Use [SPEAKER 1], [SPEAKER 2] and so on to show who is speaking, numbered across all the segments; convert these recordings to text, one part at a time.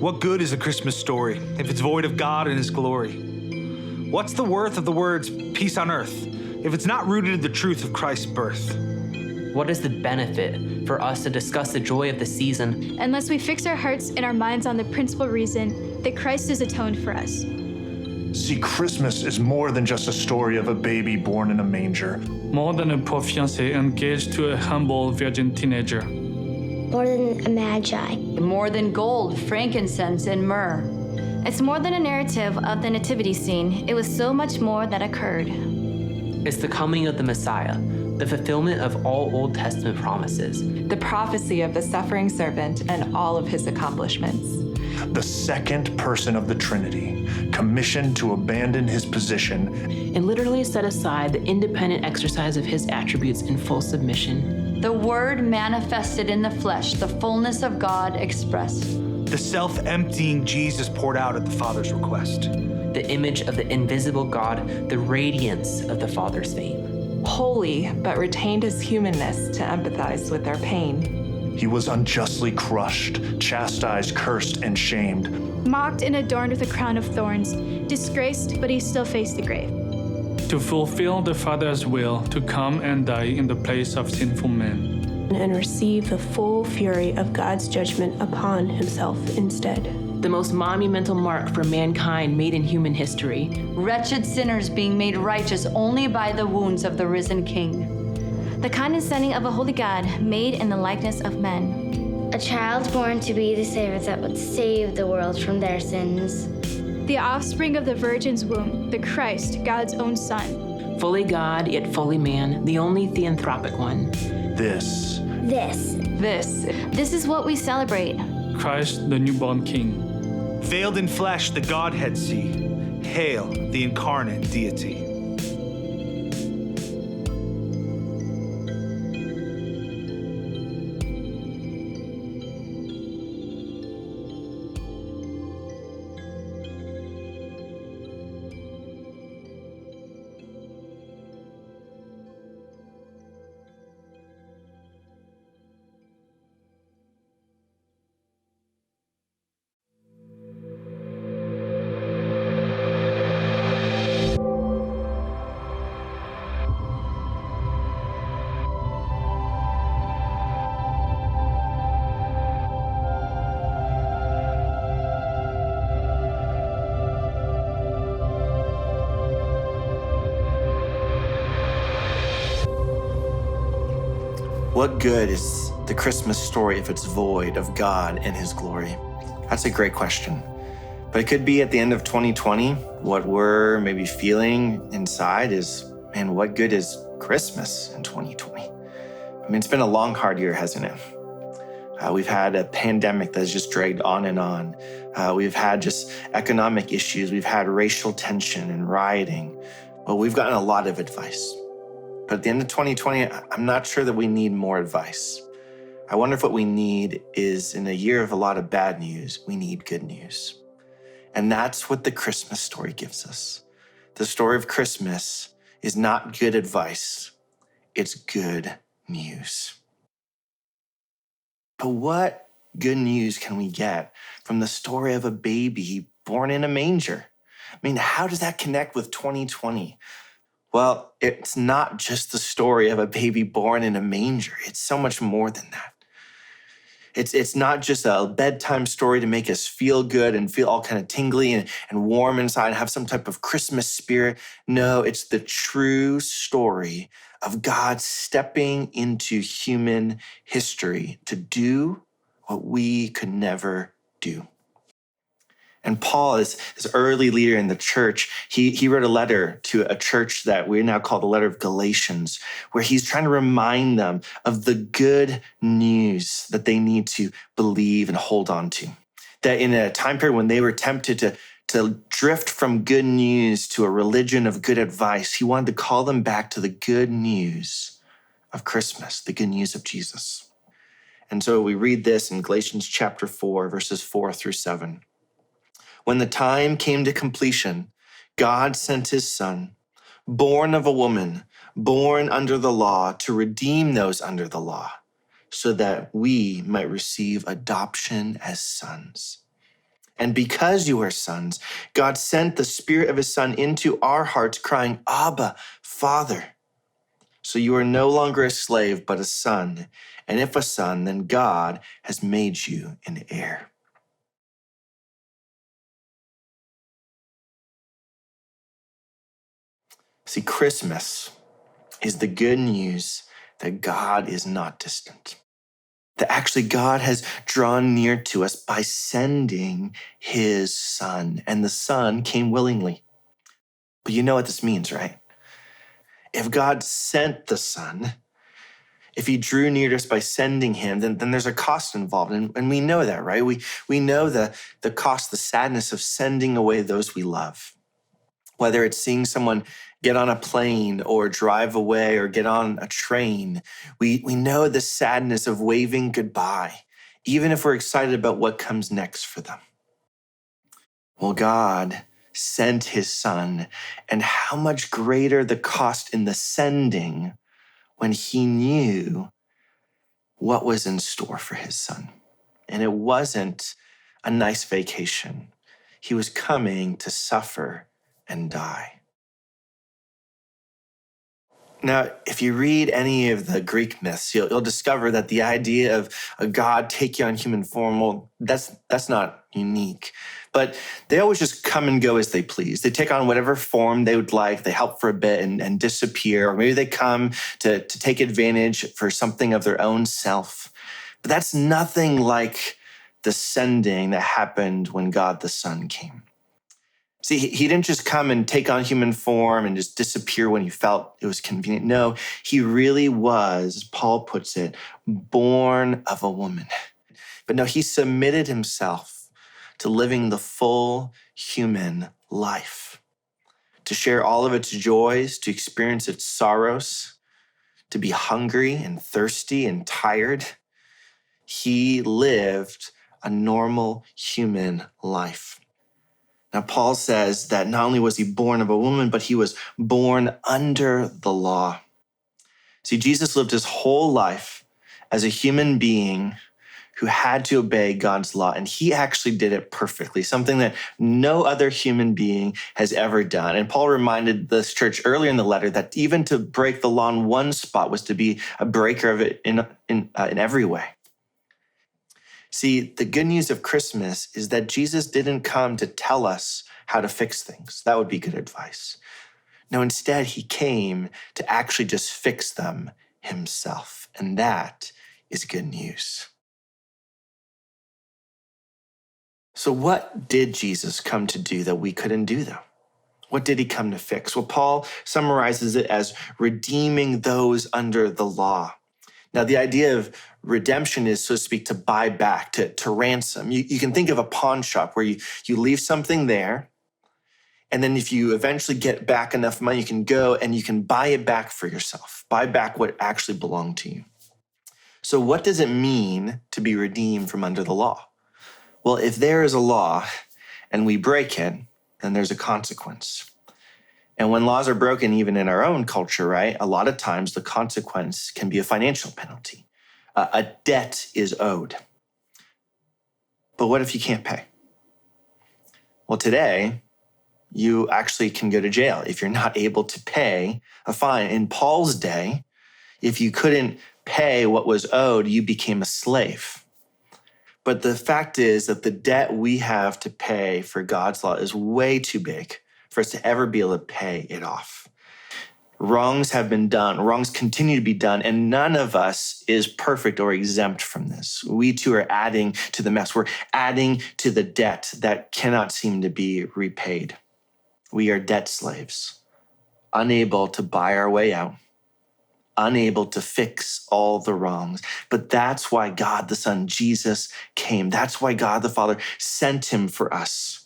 [SPEAKER 1] What good is a Christmas story if it's void of God and His glory? What's the worth of the words peace on earth if it's not rooted in the truth of Christ's birth?
[SPEAKER 2] What is the benefit for us to discuss the joy of the season
[SPEAKER 3] unless we fix our hearts and our minds on the principal reason that Christ has atoned for us?
[SPEAKER 4] See, Christmas is more than just a story of a baby born in a manger.
[SPEAKER 5] More than a poor fiancé engaged to a humble virgin teenager.
[SPEAKER 6] More than a magi.
[SPEAKER 7] More than gold, frankincense, and myrrh.
[SPEAKER 3] It's more than a narrative of the nativity scene. It was so much more that occurred.
[SPEAKER 2] It's the coming of the Messiah, the fulfillment of all Old Testament promises,
[SPEAKER 8] the prophecy of the suffering servant and all of his accomplishments.
[SPEAKER 4] The second person of the Trinity, commissioned to abandon his position
[SPEAKER 9] and literally set aside the independent exercise of his attributes in full submission.
[SPEAKER 7] The Word manifested in the flesh, the fullness of God expressed.
[SPEAKER 1] The self-emptying Jesus poured out at the Father's request.
[SPEAKER 2] The image of the invisible God, the radiance of the Father's fame.
[SPEAKER 8] Holy, but retained his humanness to empathize with their pain.
[SPEAKER 4] He was unjustly crushed, chastised, cursed, and shamed.
[SPEAKER 3] Mocked and adorned with a crown of thorns. Disgraced, but he still faced the grave.
[SPEAKER 5] To fulfill the Father's will to come and die in the place of sinful men.
[SPEAKER 10] And receive the full fury of God's judgment upon himself instead.
[SPEAKER 9] The most monumental mark for mankind made in human history.
[SPEAKER 7] Wretched sinners being made righteous only by the wounds of the risen King.
[SPEAKER 3] The condescending of a holy God made in the likeness of men.
[SPEAKER 6] A child born to be the Savior that would save the world from their sins.
[SPEAKER 3] The offspring of the Virgin's womb, the Christ, God's own Son.
[SPEAKER 9] Fully God, yet fully man, the only theanthropic one.
[SPEAKER 4] This
[SPEAKER 3] is what we celebrate.
[SPEAKER 5] Christ, the newborn King.
[SPEAKER 1] Veiled in flesh, the Godhead see. Hail, the incarnate deity.
[SPEAKER 11] What good is the Christmas story if it's void of God and His glory? That's a great question. But it could be at the end of 2020, what we're maybe feeling inside is, man, what good is Christmas in 2020? I mean, it's been a long, hard year, hasn't it? We've had a pandemic that's just dragged on and on. We've had just economic issues. We've had racial tension and rioting. Well, we've gotten a lot of advice. But at the end of 2020, I'm not sure that we need more advice. I wonder if what we need is, in a year of a lot of bad news, we need good news. And that's what the Christmas story gives us. The story of Christmas is not good advice, it's good news. But what good news can we get from the story of a baby born in a manger? I mean, how does that connect with 2020? Well, it's not just the story of a baby born in a manger. It's so much more than that. It's not just a bedtime story to make us feel good and feel all kind of tingly and warm inside and have some type of Christmas spirit. No, it's the true story of God stepping into human history to do what we could never do. And Paul, is this early leader in the church, he wrote a letter to a church that we now call the letter of Galatians, where he's trying to remind them of the good news that they need to believe and hold on to. That in a time period when they were tempted to drift from good news to a religion of good advice, he wanted to call them back to the good news of Christmas, the good news of Jesus. And so we read this in Galatians chapter 4, verses 4 through 7. When the time came to completion, God sent his Son, born of a woman, born under the law, to redeem those under the law, so that we might receive adoption as sons. And because you are sons, God sent the Spirit of his Son into our hearts, crying, Abba, Father. So you are no longer a slave, but a son. And if a son, then God has made you an heir. See, Christmas is the good news that God is not distant. That actually God has drawn near to us by sending his Son, and the Son came willingly. But you know what this means, right? If God sent the Son, if he drew near to us by sending him, then there's a cost involved. And we know that, right? We know the cost, the sadness of sending away those we love. Whether it's seeing someone get on a plane or drive away or get on a train, we know the sadness of waving goodbye, even if we're excited about what comes next for them. Well, God sent his Son, and how much greater the cost in the sending when he knew what was in store for his Son. And it wasn't a nice vacation. He was coming to suffer and die. Now, if you read any of the Greek myths, you'll discover that the idea of a God taking on human form, well, that's not unique. But they always just come and go as they please. They take on whatever form they would like. They help for a bit and disappear. Or maybe they come to take advantage for something of their own self. But that's nothing like the sending that happened when God the Son came. See, he didn't just come and take on human form and just disappear when he felt it was convenient. No, he really was, as Paul puts it, born of a woman. But no, he submitted himself to living the full human life, to share all of its joys, to experience its sorrows, to be hungry and thirsty and tired. He lived a normal human life. Now, Paul says that not only was he born of a woman, but he was born under the law. See, Jesus lived his whole life as a human being who had to obey God's law, and he actually did it perfectly, something that no other human being has ever done. And Paul reminded this church earlier in the letter that even to break the law in one spot was to be a breaker of it in every way. See, the good news of Christmas is that Jesus didn't come to tell us how to fix things. That would be good advice. No, instead, he came to actually just fix them himself. And that is good news. So what did Jesus come to do that we couldn't do, though? What did he come to fix? Well, Paul summarizes it as redeeming those under the law. Now, the idea of redemption is, so to speak, to buy back, to ransom. You can think of a pawn shop where you leave something there, and then if you eventually get back enough money, you can go and you can buy it back for yourself, buy back what actually belonged to you. So what does it mean to be redeemed from under the law? Well, if there is a law and we break it, then there's a consequence. And when laws are broken, even in our own culture, right, a lot of times the consequence can be a financial penalty. A debt is owed. But what if you can't pay? Well, today, you actually can go to jail if you're not able to pay a fine. In Paul's day, if you couldn't pay what was owed, you became a slave. But the fact is that the debt we have to pay for God's law is way too big for us to ever be able to pay it off. Wrongs have been done, wrongs continue to be done, and none of us is perfect or exempt from this. We too are adding to the mess. We're adding to the debt that cannot seem to be repaid. We are debt slaves, unable to buy our way out, unable to fix all the wrongs. But that's why God the Son, Jesus, came. That's why God the Father sent him for us.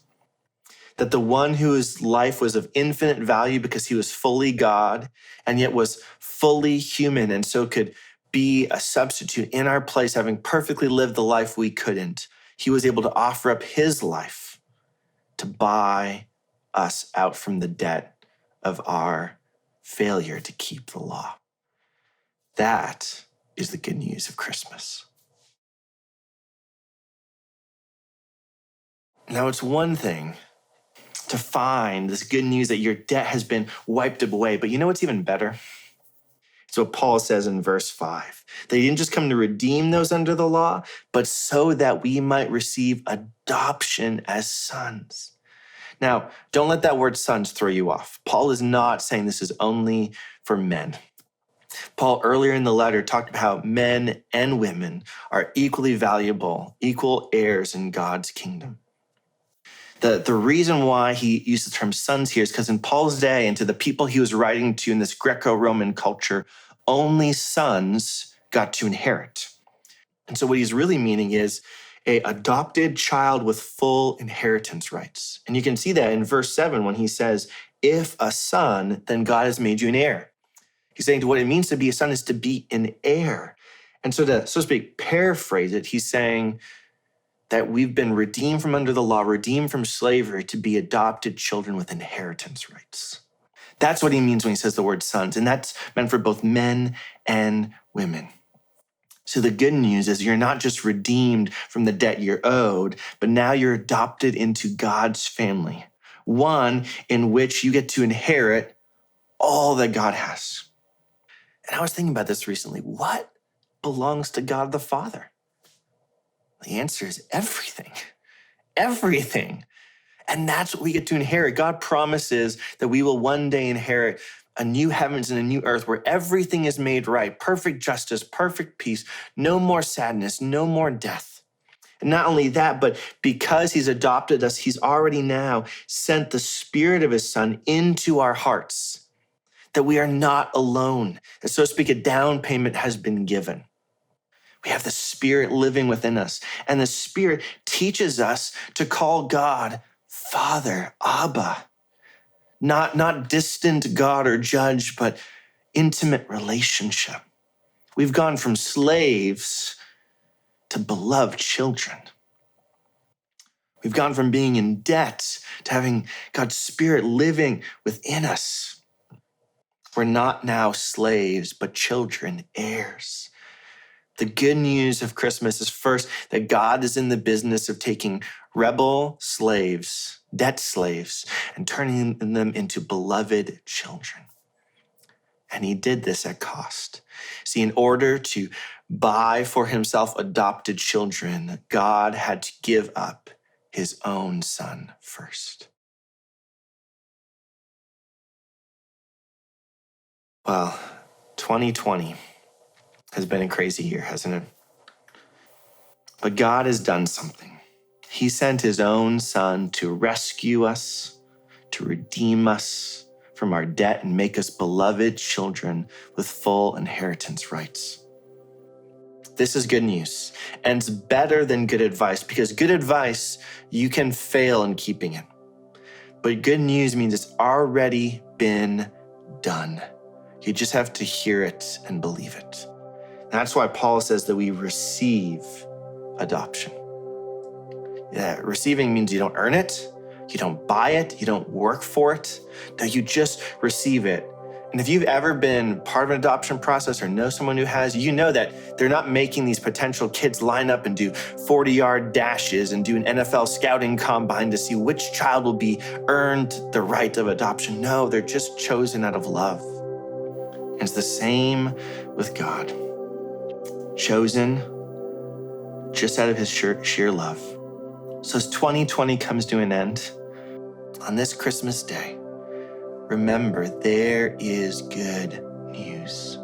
[SPEAKER 11] That the one whose life was of infinite value because he was fully God and yet was fully human and so could be a substitute in our place, having perfectly lived the life we couldn't. He was able to offer up his life to buy us out from the debt of our failure to keep the law. That is the good news of Christmas. Now, it's one thing to find this good news that your debt has been wiped away, but you know what's even better? It's what Paul says in verse 5, that he didn't just come to redeem those under the law, but so that we might receive adoption as sons. Now, don't let that word sons throw you off. Paul is not saying this is only for men. Paul, earlier in the letter, talked about how men and women are equally valuable, equal heirs in God's kingdom. The reason why he used the term sons here is because in Paul's day and to the people he was writing to in this Greco-Roman culture, only sons got to inherit. And so what he's really meaning is an adopted child with full inheritance rights. And you can see that in verse 7 when he says, if a son, then God has made you an heir. He's saying what it means to be a son is to be an heir. And so to, so to speak, paraphrase it, he's saying that we've been redeemed from under the law, redeemed from slavery to be adopted children with inheritance rights. That's what he means when he says the word sons, and that's meant for both men and women. So the good news is you're not just redeemed from the debt you're owed, but now you're adopted into God's family, one in which you get to inherit all that God has. And I was thinking about this recently. What belongs to God the Father? The answer is everything. Everything. And that's what we get to inherit. God promises that we will one day inherit a new heavens and a new earth where everything is made right, perfect justice, perfect peace, no more sadness, no more death. And not only that, but because he's adopted us, he's already now sent the Spirit of his Son into our hearts, that we are not alone. And so to speak, a down payment has been given. We have the Spirit living within us, and the Spirit teaches us to call God Father, Abba. Not distant God or judge, but intimate relationship. We've gone from slaves to beloved children. We've gone from being in debt to having God's Spirit living within us. We're not now slaves, but children, heirs. The good news of Christmas is first that God is in the business of taking rebel slaves, debt slaves, and turning them into beloved children. And he did this at cost. See, in order to buy for himself adopted children, God had to give up his own Son first. Well, 2020 has been a crazy year, hasn't it? But God has done something. He sent his own Son to rescue us, to redeem us from our debt and make us beloved children with full inheritance rights. This is good news, and it's better than good advice, because good advice, you can fail in keeping it. But good news means it's already been done. You just have to hear it and believe it. That's why Paul says that we receive adoption. Yeah, receiving means you don't earn it, you don't buy it, you don't work for it. No, you just receive it. And if you've ever been part of an adoption process or know someone who has, you know that they're not making these potential kids line up and do 40-yard dashes and do an NFL scouting combine to see which child will be earned the right of adoption. No, they're just chosen out of love. And it's the same with God. Chosen just out of his sheer love. So as 2020 comes to an end, on this Christmas day, remember there is good news.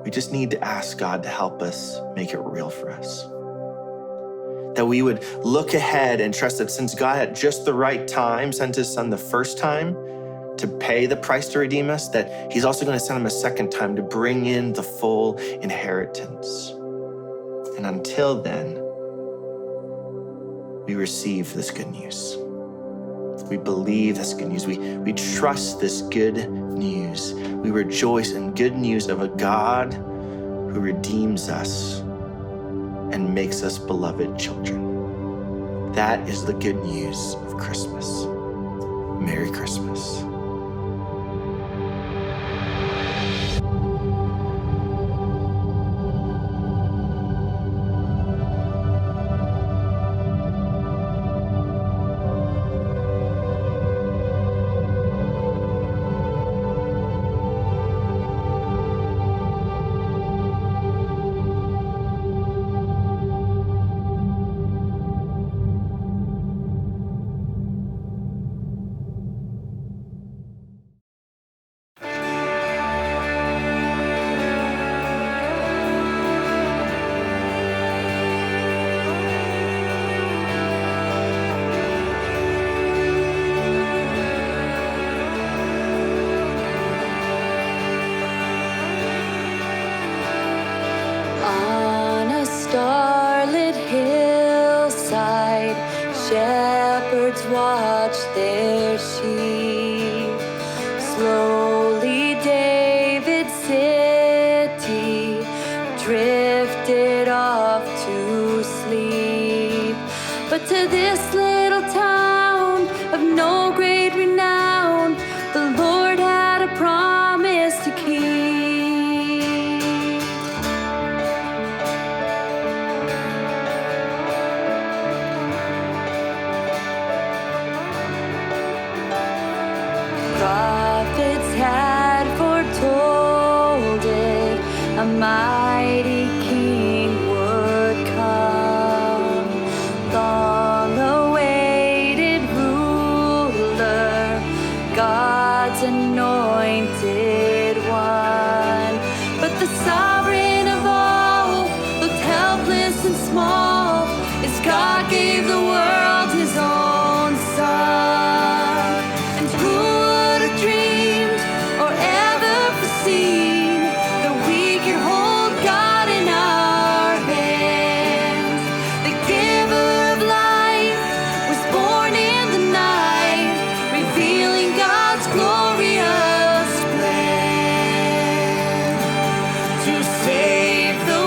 [SPEAKER 11] We just need to ask God to help us make it real for us. That we would look ahead and trust that since God at just the right time sent his Son the first time to pay the price to redeem us, that he's also going to send him a second time to bring in the full inheritance. And until then, we receive this good news. We believe this good news. We trust this good news. We rejoice in good news of a God who redeems us and makes us beloved children. That is the good news of Christmas. Merry Christmas.
[SPEAKER 7] shepherds watched their sheep. Slowly David's city drifted off to sleep. But to this little town of no great renown, the Lord had a promise to keep. Prophets had foretold it, a mighty king would come, long-awaited ruler, God's anointed one. But the sovereign of all looked helpless and small as God gave the world his own son. And who would have dreamed or ever foreseen that we could hold God in our hands? The giver of life was born in the night, revealing God's glorious plan to save the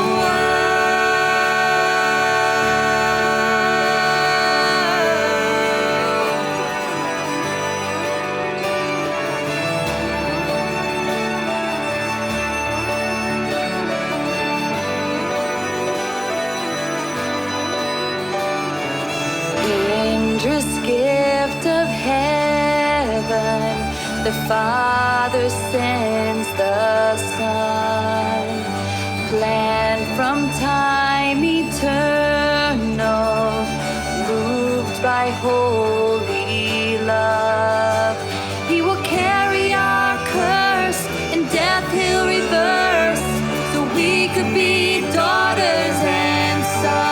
[SPEAKER 7] wondrous gift of heaven, the Father sends the Son, planned from time eternal, moved by holy love. He will carry our curse, and death he'll reverse, so we could be daughters and sons.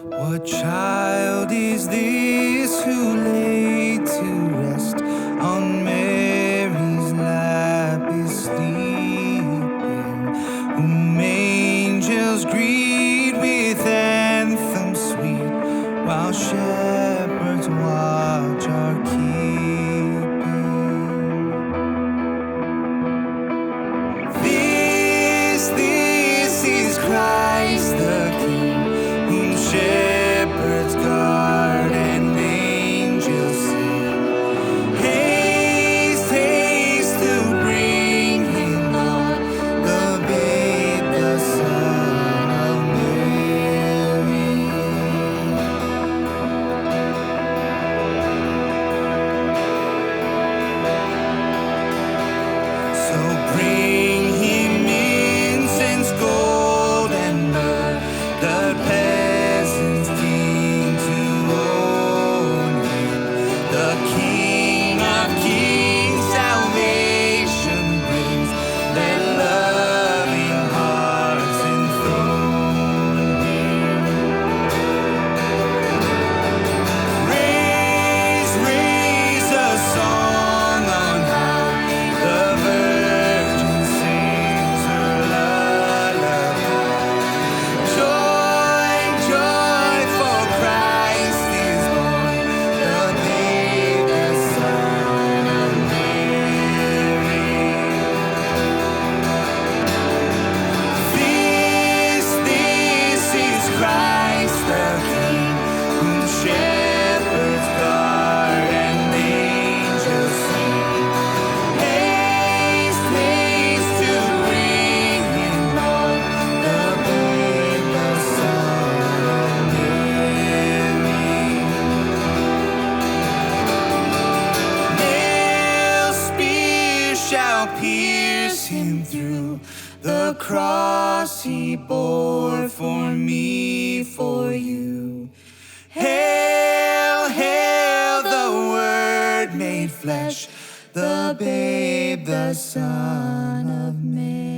[SPEAKER 12] What child is this who laid to rest on Mary's lap is sleeping, whom angels greet with anthems sweet, while shepherds watch our keeping? This is Christ the King, whom shepherds guard and angels sing. Haste, haste to bring him, Lord, the babe, the Son of Mary. flesh, the babe, the Son of Man.